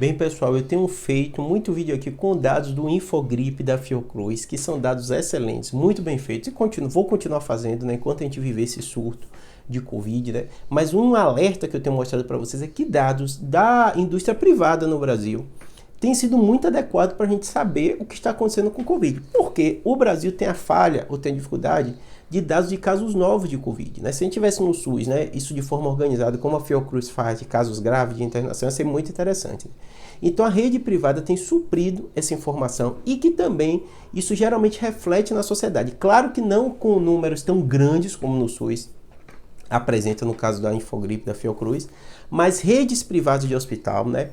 Bem, pessoal, eu tenho feito muito vídeo aqui com dados do Infogripe da Fiocruz, que são dados excelentes, muito bem feitos, e vou continuar fazendo, né, enquanto a gente viver esse surto de Covid, né? Mas um alerta que eu tenho mostrado para vocês é que dados da indústria privada no Brasil têm sido muito adequados para a gente saber o que está acontecendo com o Covid. Porque o Brasil tem a falha, ou tem dificuldade, de dados de casos novos de Covid, né? Se a gente tivesse no SUS, né, isso de forma organizada, como a Fiocruz faz, de casos graves de internação, ia ser muito interessante. Então a rede privada tem suprido essa informação e que também isso geralmente reflete na sociedade. Claro que não com números tão grandes como no SUS, apresenta no caso da Infogripe da Fiocruz, mas redes privadas de hospital, né,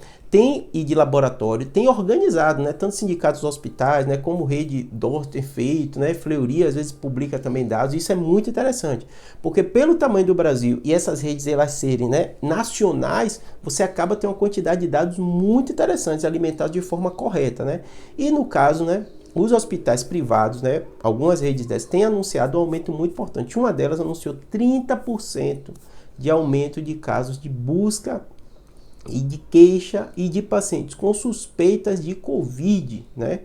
e de laboratório, tem organizado, né, tanto sindicatos dos hospitais, né, como rede DOR tem feito, né, Fleury às vezes publica também dados, isso é muito interessante, porque pelo tamanho do Brasil e essas redes elas serem, né, nacionais, você acaba tendo uma quantidade de dados muito interessantes, alimentados de forma correta, né, e no caso, né, os hospitais privados, né, algumas redes dessas, têm anunciado um aumento muito importante. Uma delas anunciou 30% de aumento de casos de busca e de queixa e de pacientes com suspeitas de Covid, né?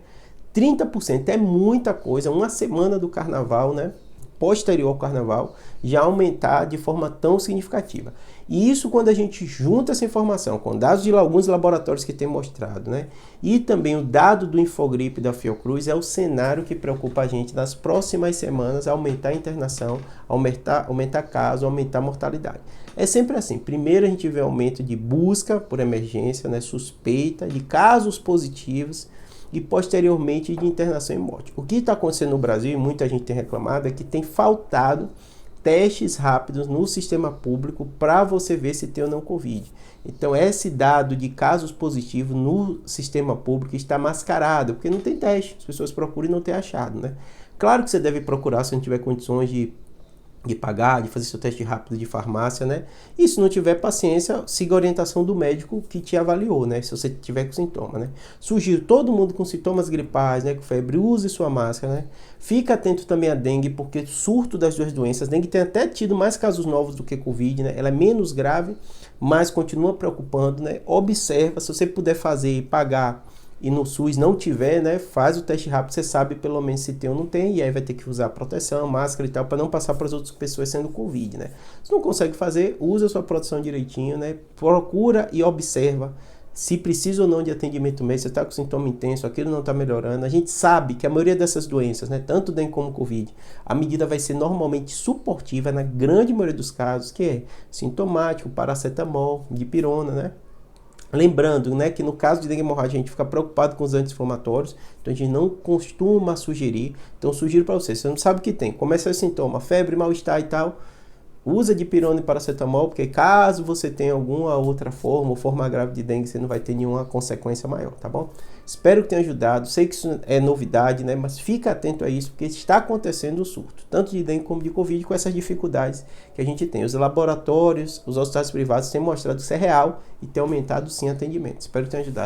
30% é muita coisa. Uma semana do carnaval, né, posterior ao carnaval, já aumentar de forma tão significativa. E isso quando a gente junta essa informação com dados de alguns laboratórios que tem mostrado, né? E também o dado do Infogripe da Fiocruz é o cenário que preocupa a gente nas próximas semanas, aumentar a internação, aumentar casos, aumentar a mortalidade. É sempre assim, primeiro a gente vê aumento de busca por emergência, né, suspeita de casos positivos, e posteriormente de internação e morte. O que está acontecendo no Brasil, e muita gente tem reclamado, é que tem faltado testes rápidos no sistema público para você ver se tem ou não Covid. Então esse dado de casos positivos no sistema público está mascarado, porque não tem teste, as pessoas procuram e não tem achado, né? Claro que você deve procurar se não tiver condições de pagar, de fazer seu teste rápido de farmácia, né? E se não tiver paciência, siga a orientação do médico que te avaliou, né? Se você tiver com sintoma, né? Sugiro todo mundo com sintomas gripais, né? Com febre, use sua máscara, né? Fica atento também à dengue, porque surto das duas doenças, dengue tem até tido mais casos novos do que Covid, né? Ela é menos grave, mas continua preocupando, né? Observa, se você puder fazer e pagar, e no SUS não tiver, né, faz o teste rápido, você sabe pelo menos se tem ou não tem, e aí vai ter que usar proteção, máscara e tal, para não passar para as outras pessoas sendo Covid, né. Se não consegue fazer, usa a sua proteção direitinho, né, procura e observa se precisa ou não de atendimento médico, você está com sintoma intenso, aquilo não está melhorando. A gente sabe que a maioria dessas doenças, né, tanto dengue como Covid, a medida vai ser normalmente suportiva, na grande maioria dos casos, que é sintomático, paracetamol, dipirona, né. Lembrando, né, que no caso de dengue hemorrágica a gente fica preocupado com os anti-inflamatórios, então a gente não costuma sugerir. Então sugiro para você, se você não sabe o que tem, começa o sintoma, febre, mal-estar e tal, usa dipirona e paracetamol, porque caso você tenha alguma outra forma ou forma grave de dengue, você não vai ter nenhuma consequência maior, tá bom? Espero que tenha ajudado, sei que isso é novidade, né, mas fica atento a isso, porque está acontecendo o surto, tanto de dengue como de Covid, com essas dificuldades que a gente tem. Os laboratórios, os hospitais privados têm mostrado que isso é real e tem aumentado sim atendimento. Espero que tenha ajudado.